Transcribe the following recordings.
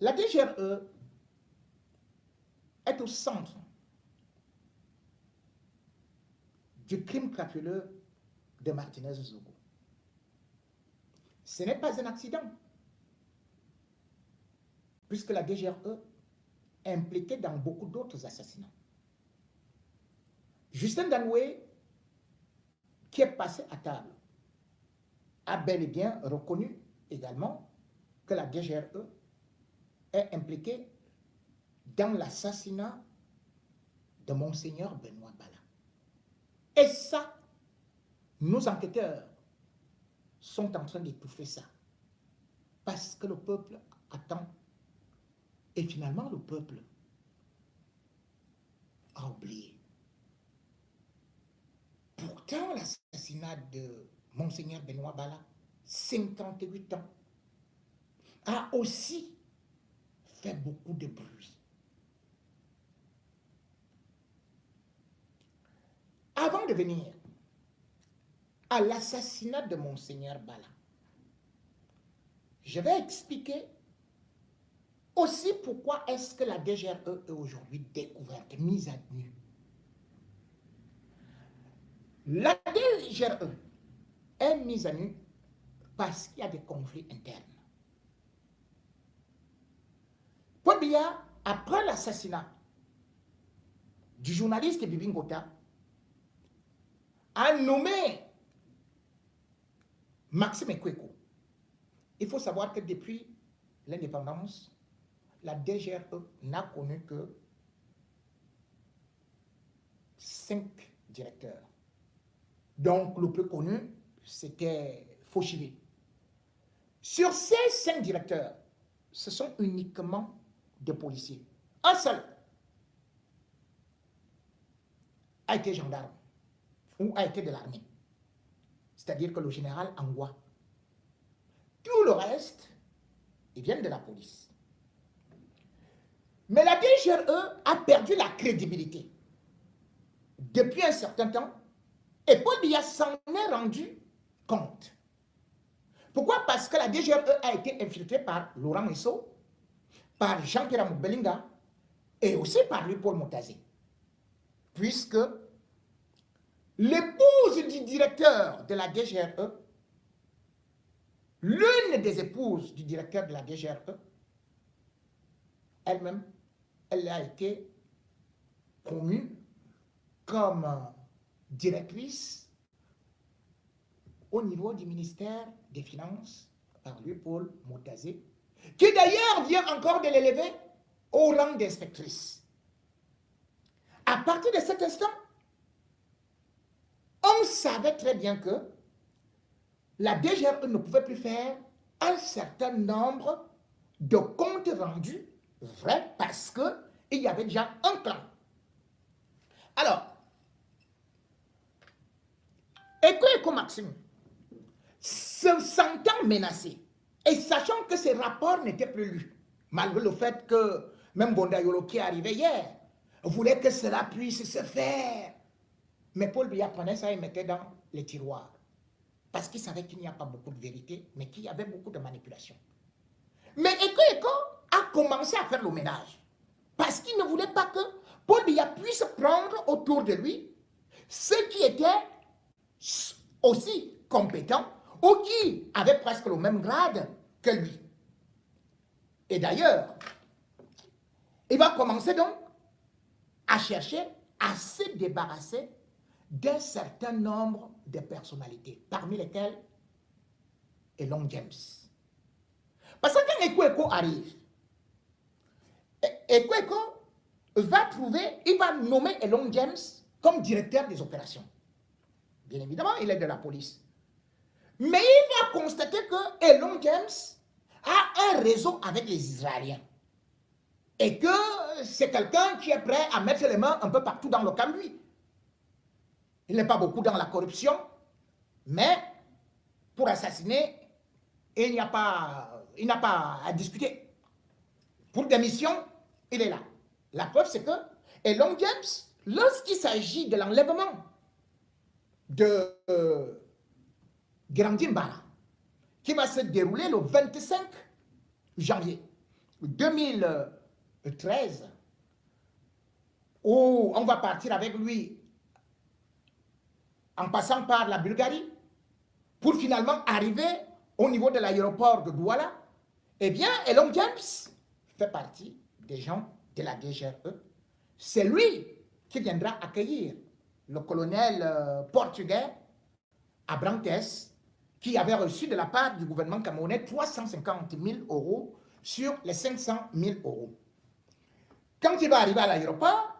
La DGRE est au centre du crime crapuleux de Martinez Zogo. Ce n'est pas un accident, puisque la DGRE est impliquée dans beaucoup d'autres assassinats. Justin Danoué, qui est passé à table, a bel et bien reconnu également que la DGRE est impliquée dans l'assassinat de Monseigneur Benoît Bala. Et ça, nos enquêteurs sont en train d'étouffer ça. Parce que le peuple attend. Et finalement, le peuple a oublié. Pourtant, l'assassinat de Monseigneur Benoît Bala, 58 ans, a aussi fait beaucoup de bruit. Avant de venir à l'assassinat de Monseigneur Bala, je vais expliquer aussi pourquoi est-ce que la DGRE est aujourd'hui découverte, mise à nu. La DGRE est mise à nu parce qu'il y a des conflits internes. Paul Biya, après l'assassinat du journaliste Bibi Ngota, a nommé Maxime Ekweko. Il faut savoir que depuis l'indépendance, la DGRE n'a connu que 5 directeurs. Donc, le plus connu, c'était Fauchivé. Sur ces 5 directeurs, ce sont uniquement des policiers. Un seul a été gendarme ou a été de l'armée. C'est-à-dire que le général Angwa. Tout le reste, ils viennent de la police. Mais la DGRE a perdu la crédibilité depuis un certain temps et Paul Biya s'en est rendu compte. Pourquoi? Parce que la DGRE a été infiltrée par Laurent Messo, par Jean-Pierre Moubelinga et aussi par lui Paul Moutazé. Puisque l'épouse du directeur de la DGRE, l'une des épouses du directeur de la DGRE, elle-même, elle a été promue comme directrice au niveau du ministère des Finances par lui Paul Moutazé, qui d'ailleurs vient encore de l'élever au rang d'inspectrice. À partir de cet instant, on savait très bien que la DGRE ne pouvait plus faire un certain nombre de comptes rendus vrais parce qu'il y avait déjà un plan. Alors, Ekweko Maxime, se sentant menacé et sachant que ces rapports n'étaient plus lus, malgré le fait que même Bondayolo qui est arrivé hier voulait que cela puisse se faire. Mais Paul Biya prenait ça et mettait dans les tiroirs. Parce qu'il savait qu'il n'y a pas beaucoup de vérité, mais qu'il y avait beaucoup de manipulation. Mais Ekweko a commencé à faire le ménage. Parce qu'il ne voulait pas que Paul Biya puisse prendre autour de lui ceux qui étaient aussi compétents ou qui avaient presque le même grade que lui. Et d'ailleurs, il va commencer donc à chercher à se débarrasser d'un certain nombre de personnalités, parmi lesquelles Elon James. Parce que quand Ekweko arrive, Ekweko va trouver, il va nommer Elon James comme directeur des opérations. Bien évidemment, il est de la police. Mais il va constater que Elon James a un réseau avec les Israéliens. Et que c'est quelqu'un qui est prêt à mettre les mains un peu partout dans le cambouis. Il n'est pas beaucoup dans la corruption, mais pour assassiner, il n'a pas à discuter. Pour des missions, il est là. La preuve, c'est que Elon James, lorsqu'il s'agit de l'enlèvement de Grandin Bara, qui va se dérouler le 25 janvier, 2013, où on va partir avec lui en passant par la Bulgarie, pour finalement arriver au niveau de l'aéroport de Douala, eh bien, Elon James fait partie des gens de la DGRE. C'est lui qui viendra accueillir le colonel portugais Abrantes, qui avait reçu de la part du gouvernement camerounais 350 000 euros sur les 500 000 euros. Quand il va arriver à l'aéroport,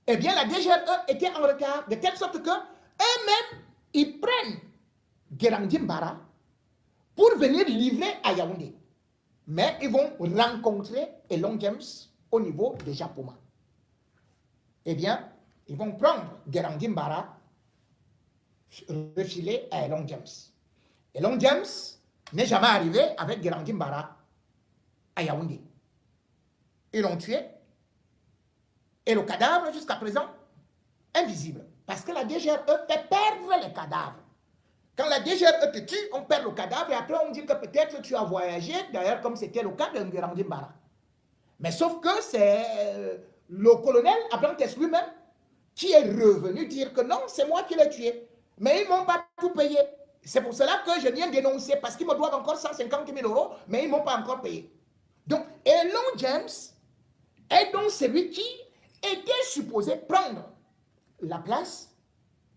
eh bien, la DGRE était en retard, de telle sorte que eux-mêmes, ils prennent Guérandi Mbara pour venir livrer à Yaoundé. Mais ils vont rencontrer Elon James au niveau de Japoma. Eh bien, ils vont prendre Guérandi Mbara, refiler à Elon James. Elon James n'est jamais arrivé avec Guérandi Mbara à Yaoundé. Ils l'ont tué. Et le cadavre, jusqu'à présent, invisible. Parce que la DGRE fait perdre les cadavres. Quand la DGRE te tue, on perd le cadavre et après on dit que peut-être tu as voyagé, d'ailleurs comme c'était le cas de Guérandi Mbara. Mais sauf que c'est le colonel Abrantes lui-même qui est revenu dire que non, c'est moi qui l'ai tué. Mais ils ne m'ont pas tout payé. C'est pour cela que je viens dénoncer, parce qu'ils me doivent encore 150 000 euros, mais ils ne m'ont pas encore payé. Donc, Elon James est donc celui qui était supposé prendre la place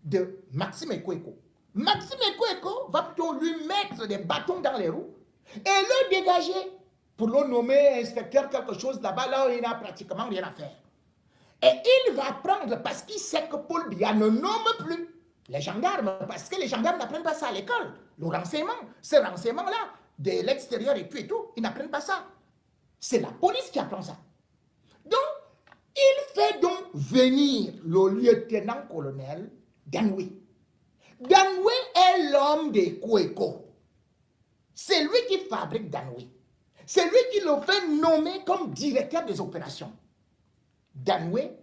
de Maxime Ekweko. Maxime Ekweko va plutôt lui mettre des bâtons dans les roues et le dégager pour le nommer inspecteur quelque chose là-bas, là où il n'a pratiquement rien à faire. Et il va prendre, parce qu'il sait que Paul Biya ne nomme plus les gendarmes, parce que les gendarmes n'apprennent pas ça à l'école. Le renseignement, ce renseignement-là, de l'extérieur et tout, ils n'apprennent pas ça. C'est la police qui apprend ça. Donc, il fait donc venir le lieutenant-colonel Danoué. Danoué est l'homme des Kweko. C'est lui qui fabrique Danoué. C'est lui qui le fait nommer comme directeur des opérations. Danoué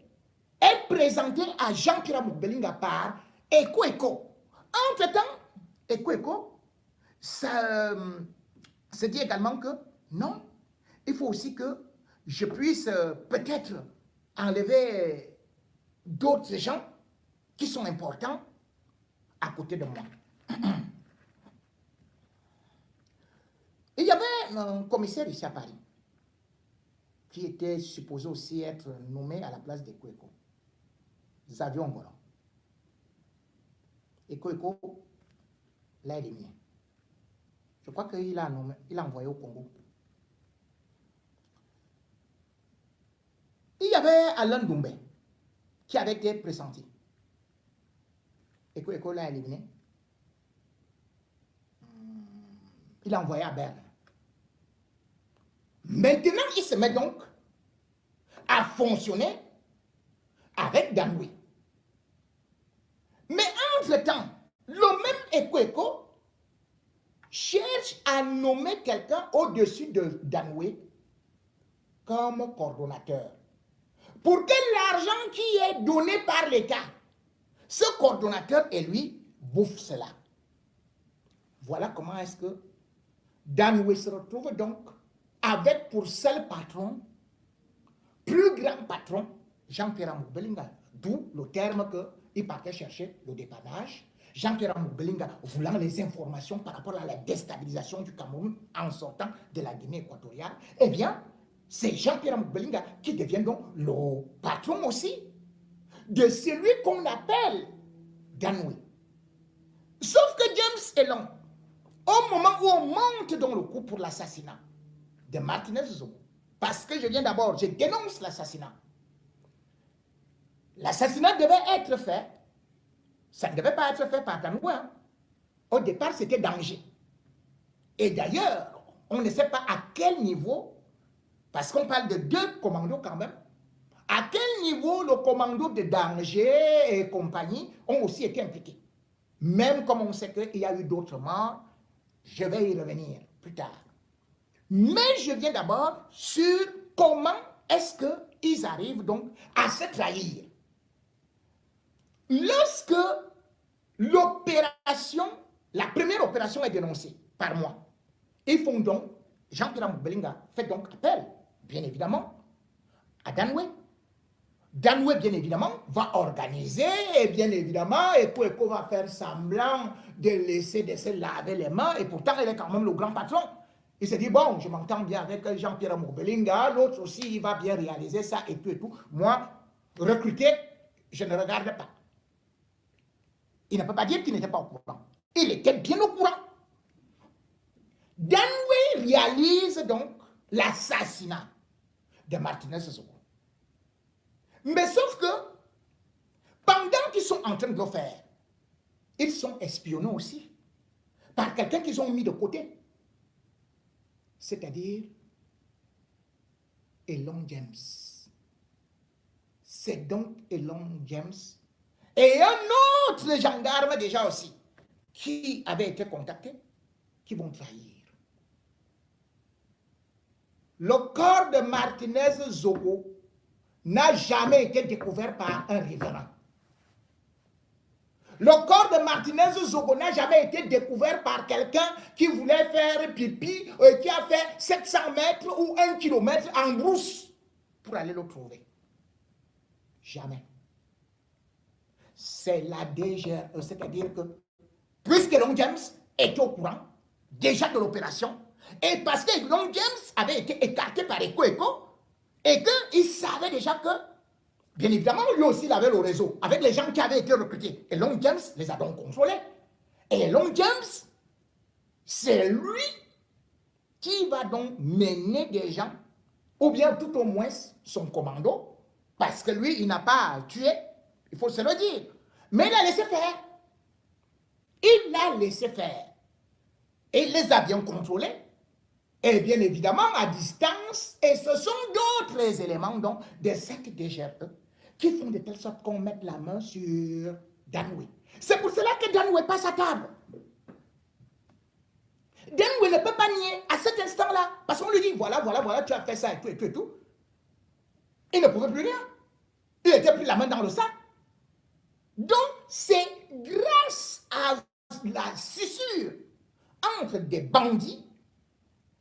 est présenté à Jean-Pierre Moubelinga par Ekweko. Entre-temps, Ekweko se dit également que non, il faut aussi que je puisse peut-être enlever d'autres gens qui sont importants à côté de moi. Il y avait un commissaire ici à Paris qui était supposé aussi être nommé à la place d'Ekweko. Xavier Ngolo. Ekweko l'a éliminé. Je crois qu'il a envoyé au Congo. Il y avait Alain Doumbé qui avait été pressenti. Ekweko l'a éliminé. Il l'a envoyé à Berne. Maintenant, il se met donc à fonctionner avec Danoué. Mais entre-temps, le même Ekweko cherche à nommer quelqu'un au-dessus de Danoué comme coordonnateur. Pour que l'argent qui est donné par l'État, ce coordonnateur et lui bouffe cela. Voilà comment est-ce que Danoué se retrouve donc avec pour seul patron, plus grand patron, Jean-Pierre Moubelinga. D'où le terme qu'il partait chercher le dépannage. Jean-Pierre Moubelinga voulant les informations par rapport à la déstabilisation du Cameroun en sortant de la Guinée équatoriale. Eh bien, c'est Jean-Pierre Moubelinga qui devient donc le patron aussi de celui qu'on appelle Danoué. Sauf que James Elon, au moment où on monte dans le coup pour l'assassinat de Martinez Zogo, parce que je dénonce l'assassinat. L'assassinat devait être fait, ça ne devait pas être fait par Danoué. Au départ, c'était danger. Et d'ailleurs, on ne sait pas à quel niveau, parce qu'on parle de deux commandos quand même, à quel niveau le commando de danger et compagnie ont aussi été impliqués. Même comme on sait qu'il y a eu d'autres morts, je vais y revenir plus tard. Mais je viens d'abord sur comment est-ce qu'ils arrivent donc à se trahir. Lorsque l'opération, la première opération est dénoncée par moi, ils font donc Jean-Pierre Moukbelinga fait donc appel, bien évidemment, à Danoué. Danoué, bien évidemment, va organiser, et bien évidemment, Eko va faire semblant de se laver les mains, et pourtant, il est quand même le grand patron. Il se dit, bon, je m'entends bien avec Jean-Pierre Moukbelinga, l'autre aussi, il va bien réaliser ça, et tout et tout. Moi, recruter, je ne regarde pas. Il ne peut pas dire qu'il n'était pas au courant. Il était bien au courant. Danoué réalise donc l'assassinat de Martinez Zogo. Mais sauf que, pendant qu'ils sont en train de le faire, ils sont espionnés aussi par quelqu'un qu'ils ont mis de côté. C'est-à-dire Elon James. C'est donc Elon James et un autre gendarme déjà aussi qui avait été contacté, qui vont trahir. Le corps de Martinez Zogo n'a jamais été découvert par un riverain. Le corps de Martinez Zogo n'a jamais été découvert par quelqu'un qui voulait faire pipi, qui a fait 700 mètres ou 1 kilomètre en brousse pour aller le trouver. Jamais. C'est la DGRE, c'est-à-dire que puisque Long James était au courant déjà de l'opération, et parce que Long James avait été écarté par Eko et qu'il savait déjà que, bien évidemment, lui aussi il avait le réseau avec les gens qui avaient été recrutés. Et Long James les a donc contrôlés. Et Long James, c'est lui qui va donc mener des gens, ou bien tout au moins son commando, parce que lui, il n'a pas tué, il faut se le dire. Mais il a laissé faire. Il a laissé faire. Et il les a bien contrôlés. Et bien évidemment, à distance, et ce sont d'autres éléments donc, de cette DGRE qui font de telle sorte qu'on mette la main sur Danoué. C'est pour cela que Danoué passe à table. Danoué ne peut pas nier à cet instant-là, parce qu'on lui dit, voilà, tu as fait ça et tout et tout et tout. Il ne pouvait plus rien. Il n'était plus la main dans le sac. Donc, c'est grâce à la scissure entre des bandits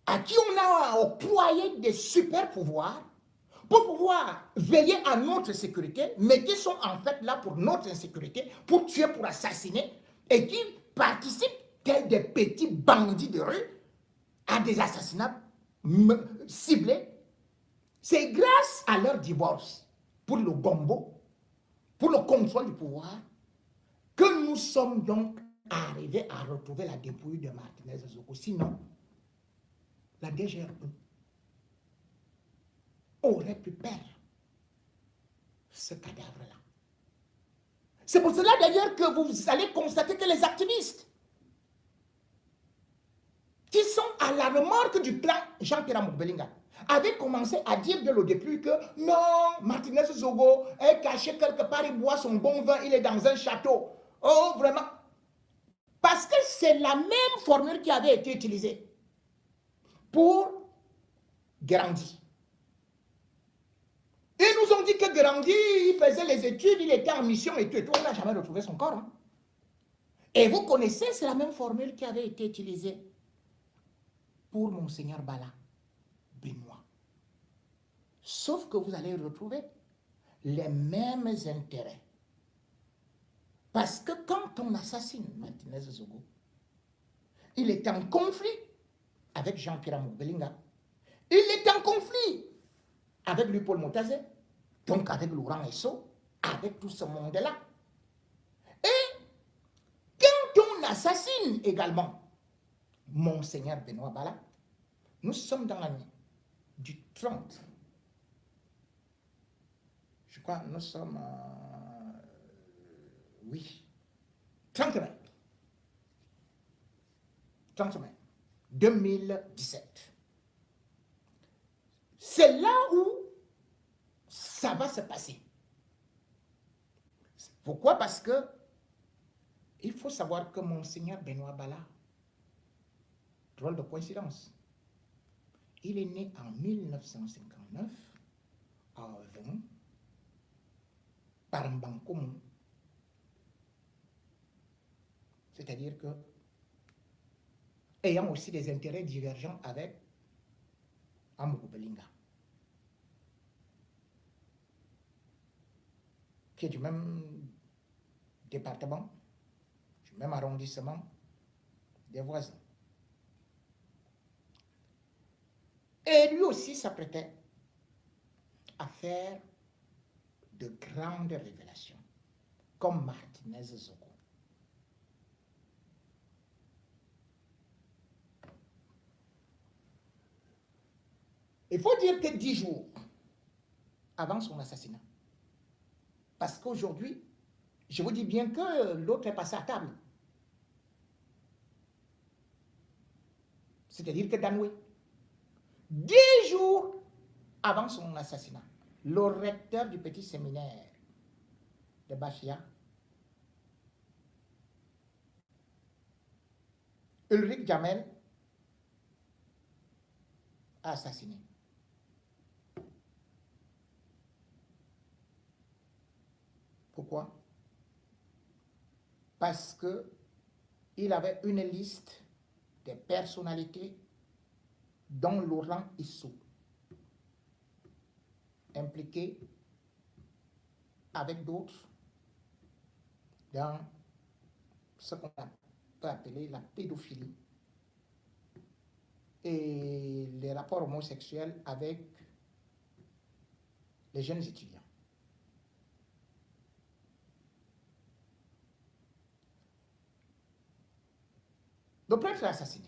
à qui on a octroyé des super pouvoirs pour pouvoir veiller à notre sécurité, mais qui sont en fait là pour notre insécurité, pour tuer, pour assassiner, et qui participent, tels des petits bandits de rue, à des assassinats ciblés. C'est grâce à leur divorce, pour le gombo, pour le contrôle du pouvoir, que nous sommes donc arrivés à retrouver la dépouille de Martinez Zogo. Sinon, la DGRE aurait pu perdre ce cadavre-là. C'est pour cela d'ailleurs que vous allez constater que les activistes qui sont à la remorque du plan Jean-Pierre Moukbelinga avaient commencé à dire dès le début que non, Martinez Zogo est caché quelque part, il boit son bon vin, il est dans un château. Oh, vraiment. Parce que c'est la même formule qui avait été utilisée pour Guérandi. Ils nous ont dit que Guérandi, il faisait les études, il était en mission et tout, on n'a jamais retrouvé son corps. Hein. Et vous connaissez, c'est la même formule qui avait été utilisée pour Monseigneur Bala, Benoît. Sauf que vous allez retrouver les mêmes intérêts. Parce que quand on assassine Martinez Zogo, il est en conflit avec Jean-Pierre Moukbelinga. Il est en conflit avec lui, Paul Motazé, donc avec Laurent Esso, avec tout ce monde-là. Et quand on assassine également Monseigneur Benoît Bala, nous sommes dans l'année du 30. Je crois que nous sommes... oui. 30 mai. 30 mai 2017. C'est là où ça va se passer. Pourquoi? Parce que il faut savoir que Monseigneur Benoît Bala, drôle de coïncidence, il est né en 1959 à 20 par Mbankoum. C'est-à-dire que, ayant aussi des intérêts divergents avec à Mugubelinga, qui est du même département, du même arrondissement, des voisins. Et lui aussi s'apprêtait à faire de grandes révélations, comme Martinez Zogo. Il faut dire que 10 jours avant son assassinat, parce qu'aujourd'hui, je vous dis bien que l'autre est passé à table. C'est-à-dire que Danoué, 10 jours avant son assassinat, le recteur du petit séminaire de Bafia, Ulrich Jamel, a assassiné. Pourquoi? Parce qu'il avait une liste des personnalités dont Laurent Issou, impliqué avec d'autres dans ce qu'on peut appeler la pédophilie et les rapports homosexuels avec les jeunes étudiants. Le prêtre est assassiné.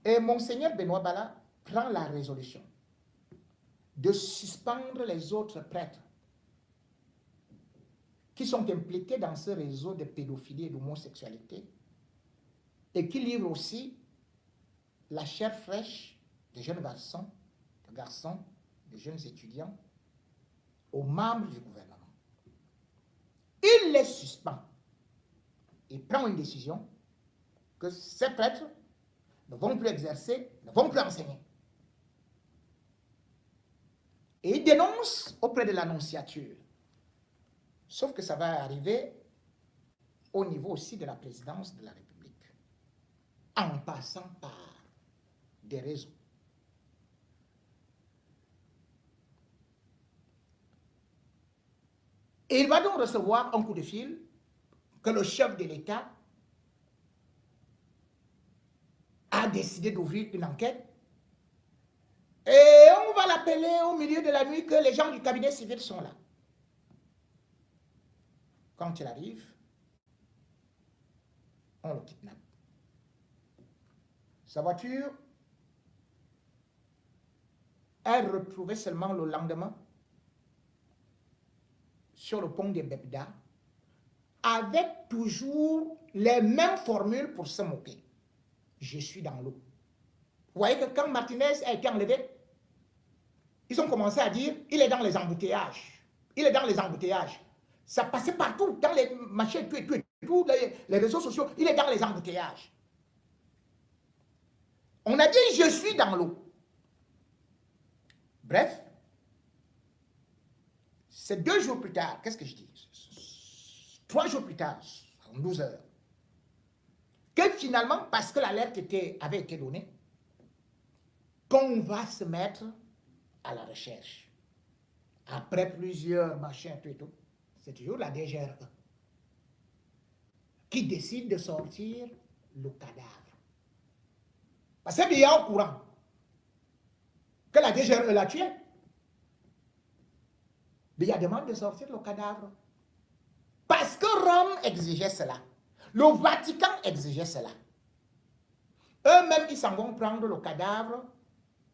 Et Monseigneur Benoît Bala prend la résolution de suspendre les autres prêtres qui sont impliqués dans ce réseau de pédophilie et d'homosexualité et qui livrent aussi la chair fraîche des jeunes garçons, des jeunes étudiants aux membres du gouvernement. Il les suspend. Il prend une décision que ces prêtres ne vont plus exercer, ne vont plus enseigner. Et il dénonce auprès de l'annonciature. Sauf que ça va arriver au niveau aussi de la présidence de la République, en passant par des réseaux. Et il va donc recevoir un coup de fil que le chef de l'État a décidé d'ouvrir une enquête. Et on va l'appeler au milieu de la nuit que les gens du cabinet civil sont là. Quand il arrive, on le kidnappe. Sa voiture est retrouvée seulement le lendemain sur le pont des Bebda, avec toujours les mêmes formules pour se moquer. Je suis dans l'eau. Vous voyez que quand Martinez a été enlevé, ils ont commencé à dire, il est dans les embouteillages. Il est dans les embouteillages. Ça passait partout, dans les machines, tout, les réseaux sociaux, il est dans les embouteillages. On a dit, je suis dans l'eau. Bref, c'est 2 jours plus tard, qu'est-ce que je dis? 3 jours plus tard, en 12 heures, que finalement, parce que l'alerte avait été donnée, qu'on va se mettre à la recherche. Après plusieurs machins, tout, c'est toujours la DGRE qui décide de sortir le cadavre. Parce qu'il y a au courant que la DGRE l'a tué. Mais il y a demande de sortir le cadavre. Parce que Rome exigeait cela. Le Vatican exigeait cela. Eux-mêmes, ils s'en vont prendre le cadavre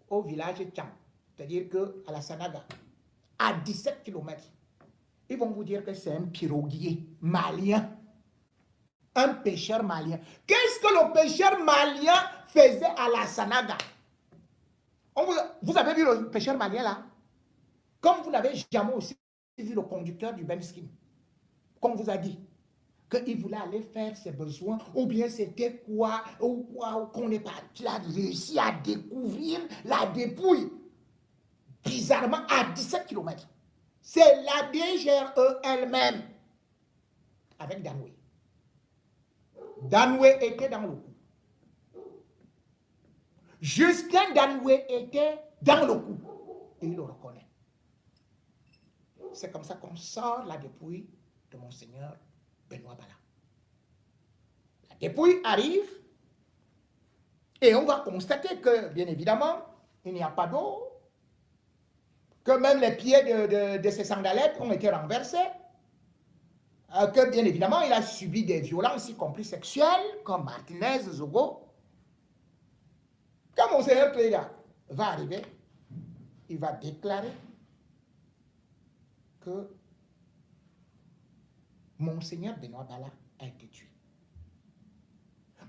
au village Tchang, c'est-à-dire qu'à la Sanaga, à 17 km. Ils vont vous dire que c'est un piroguier malien, un pêcheur malien. Qu'est-ce que le pêcheur malien faisait à la Sanaga? Vous avez vu le pêcheur malien là? Comme vous n'avez jamais aussi vu le conducteur du Benskin, comme vous a dit, qu'il voulait aller faire ses besoins, ou bien c'était quoi, ou qu'on n'est pas, il a réussi à découvrir la dépouille, bizarrement, à 17 km. C'est la DGRE elle-même, avec Danoué. Danoué était dans le coup. Justin Danoué était dans le coup. Et il le reconnaît. C'est comme ça qu'on sort la dépouille de Monseigneur Benoît Bala. La dépouille arrive et on va constater que, bien évidemment, il n'y a pas d'eau, que même les pieds de ses sandalettes ont été renversés, que, bien évidemment, il a subi des violences, y compris sexuelles, comme Martinez, Zogo. Quand Monseigneur Cléda va arriver, il va déclarer que Monseigneur Benoît Bala a été tué.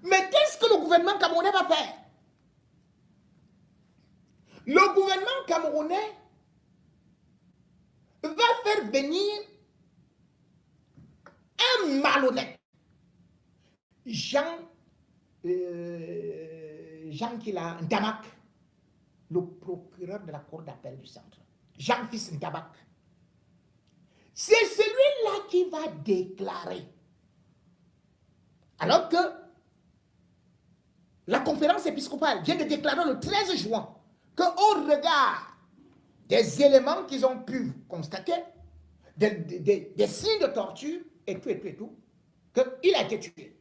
Mais qu'est-ce que le gouvernement camerounais va faire? Le gouvernement camerounais va faire venir un malhonnête, Jean Ntamak, le procureur de la cour d'appel du centre. Jean-Fils Ntamak. C'est celui-là qui va déclarer. Alors que la conférence épiscopale vient de déclarer le 13 juin qu'au regard des éléments qu'ils ont pu constater, des signes de torture et tout, qu'il a été tué.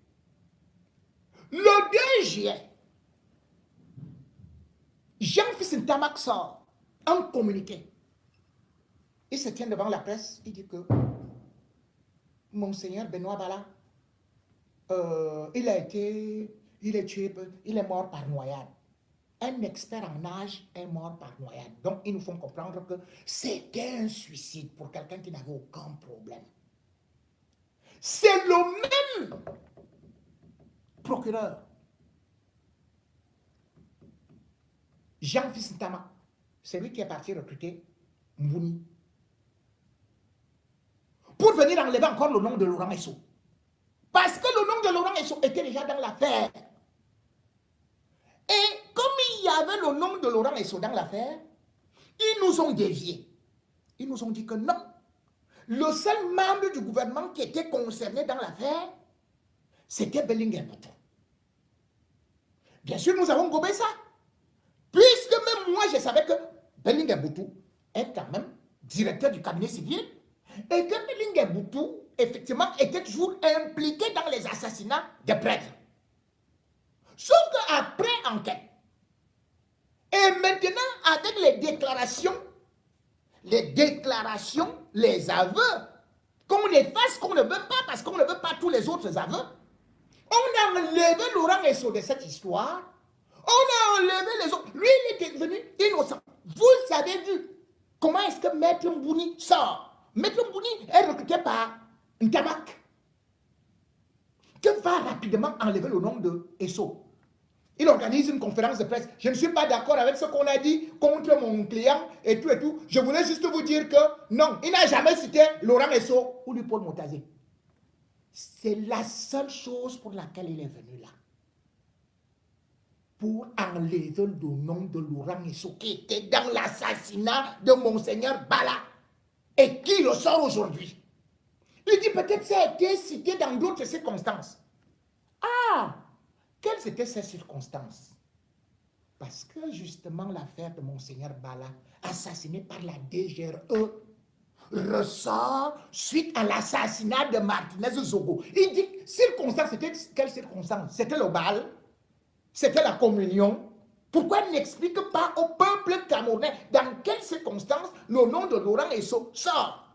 Le 2 juillet, Jean-Fils Ntamak sort un communiqué. Il se tient devant la presse, il dit que Monseigneur Benoît Bala, il est tué, il est mort par noyade. Un expert en âge est mort par noyade. Donc, ils nous font comprendre que c'était un suicide pour quelqu'un qui n'avait aucun problème. C'est le même procureur, Jean-Fils Ntamak, c'est lui qui est parti recruter Mbouni pour venir enlever encore le nom de Laurent Esso. Parce que le nom de Laurent Esso était déjà dans l'affaire. Et comme il y avait le nom de Laurent Esso dans l'affaire, ils nous ont déviés. Ils nous ont dit que non. Le seul membre du gouvernement qui était concerné dans l'affaire, c'était Bellinger Boutou. Bien sûr, nous avons gobé ça. Puisque même moi, je savais que Bellinger Boutou est quand même directeur du cabinet civil et que Bellinger Boutou, effectivement, était toujours impliqué dans les assassinats des prêtres. Sauf qu'après enquête, et maintenant avec les déclarations, les aveux, qu'on efface, qu'on ne veut pas, parce qu'on ne veut pas tous les autres aveux, on a enlevé Laurent Esso de cette histoire, on a enlevé les autres. Lui, il était devenu innocent. Vous avez vu comment est-ce que Maître Mbouni sort. Maître Mbouni est recruté par Ntamak, qui va rapidement enlever le nom de Esso. Il organise une conférence de presse. Je ne suis pas d'accord avec ce qu'on a dit contre mon client et tout. Je voulais juste vous dire que non, il n'a jamais cité Laurent Esso ou Paul Motazé. C'est la seule chose pour laquelle il est venu là. Pour enlever le nom de Laurent Esso qui était dans l'assassinat de Monseigneur Bala et qui le sort aujourd'hui. Il dit peut-être que ça a été cité dans d'autres circonstances. Ah! Quelles étaient ces circonstances? Parce que justement l'affaire de Monseigneur Bala, assassiné par la DGRE, ressort suite à l'assassinat de Martinez Zogo. Il dit, circonstances, c'était quelles circonstances? C'était le bal, c'était la communion. Pourquoi il n'explique pas au peuple camerounais dans quelles circonstances le nom de Laurent Esso sort?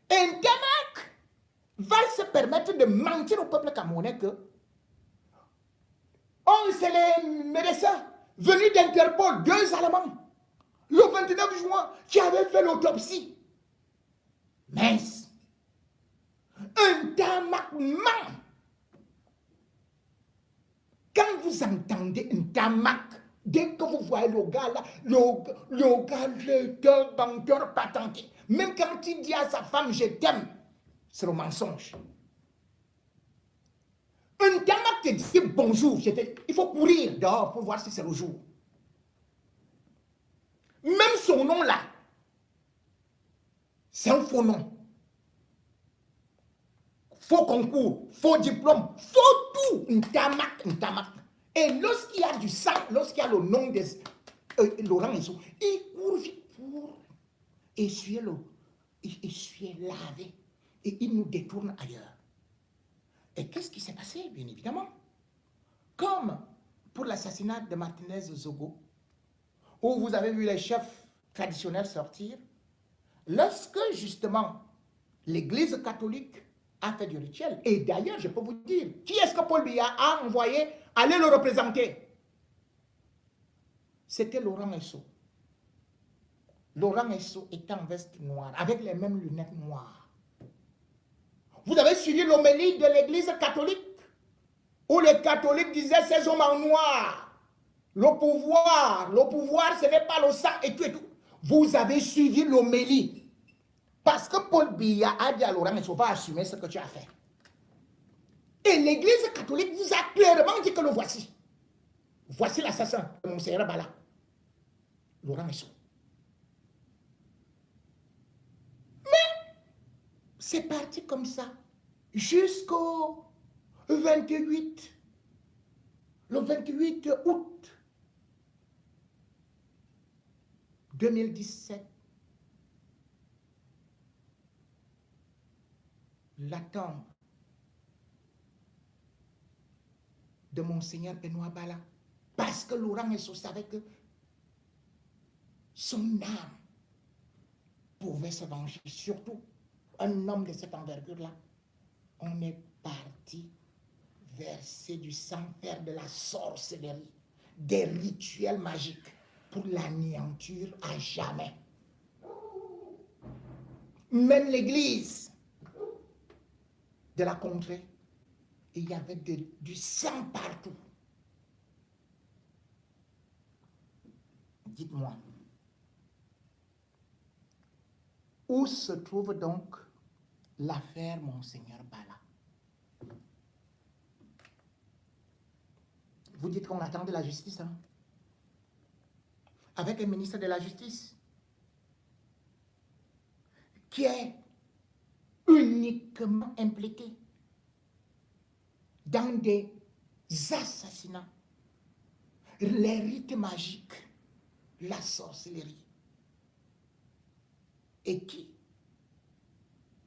Et Ntamak va se permettre de mentir au peuple camerounais que c'est les médecins venus d'Interpol, 2 Allemands, le 29 juin, qui avaient fait l'autopsie. Mince. Ntamak ment. Quand vous entendez Ntamak, dès que vous voyez le gars là, le gars, le banqueur patenté, même quand il dit à sa femme, je t'aime, c'est le mensonge. Ntamak te dit bonjour, il faut courir dehors pour voir si c'est le jour. Même son nom là, c'est un faux nom. Faux concours, faux diplôme, faux tout. Ntamak. Et lorsqu'il y a du sang, lorsqu'il y a le nom de Laurent Esso, il court vite pour essuyer laver. Et il nous détourne ailleurs. Et qu'est-ce qui s'est passé, bien évidemment? Comme pour l'assassinat de Martinez Zogo, où vous avez vu les chefs traditionnels sortir, lorsque justement l'Église catholique a fait du rituel, et d'ailleurs, je peux vous dire, qui est-ce que Paul Biya a envoyé aller le représenter? C'était Laurent Esso. Laurent Esso était en veste noire, avec les mêmes lunettes noires. Vous avez suivi l'homélie de l'Église catholique, où les catholiques disaient ces hommes en noir. Le pouvoir, ce n'est pas le sang et tout et tout. Vous avez suivi l'homélie. Parce que Paul Biya a dit à Laurent Esso, va assumer ce que tu as fait. Et l'Église catholique vous a clairement dit que le voici. Voici l'assassin de Monseigneur Bala. Laurent Esso. Mais c'est parti comme ça jusqu'au 28, le 28 août 2017. La tombe de Monseigneur Benoît Bala. Parce que Laurent Esso savait que son âme pouvait se venger. Surtout, un homme de cette envergure-là. On est parti verser du sang, faire de la sorcellerie, des rituels magiques pour l'anéantir à jamais. Même l'église de la contrée, il y avait du sang partout. Dites-moi, où se trouve donc l'affaire Monseigneur Bala? Vous dites qu'on attend de la justice, hein? Avec un ministre de la Justice qui est uniquement impliqué dans des assassinats, les rites magiques, la sorcellerie, et qui,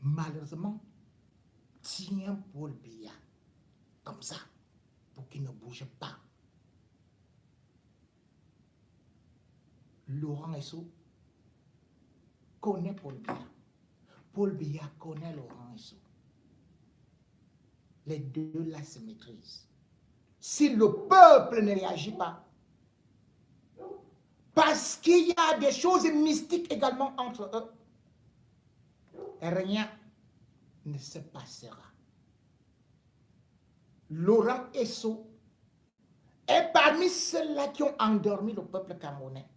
malheureusement, tient Paul Biya comme ça, pour qu'il ne bouge pas. Laurent Esso connaît Paul Biya. Paul Biya connaît Laurent Esso. Les deux là se maîtrisent. Si le peuple ne réagit pas, parce qu'il y a des choses mystiques également entre eux, rien ne se passera. Laurent Esso est parmi ceux-là qui ont endormi le peuple camerounais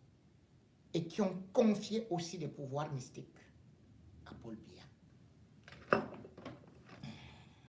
et qui ont confié aussi des pouvoirs mystiques à Paul Biya.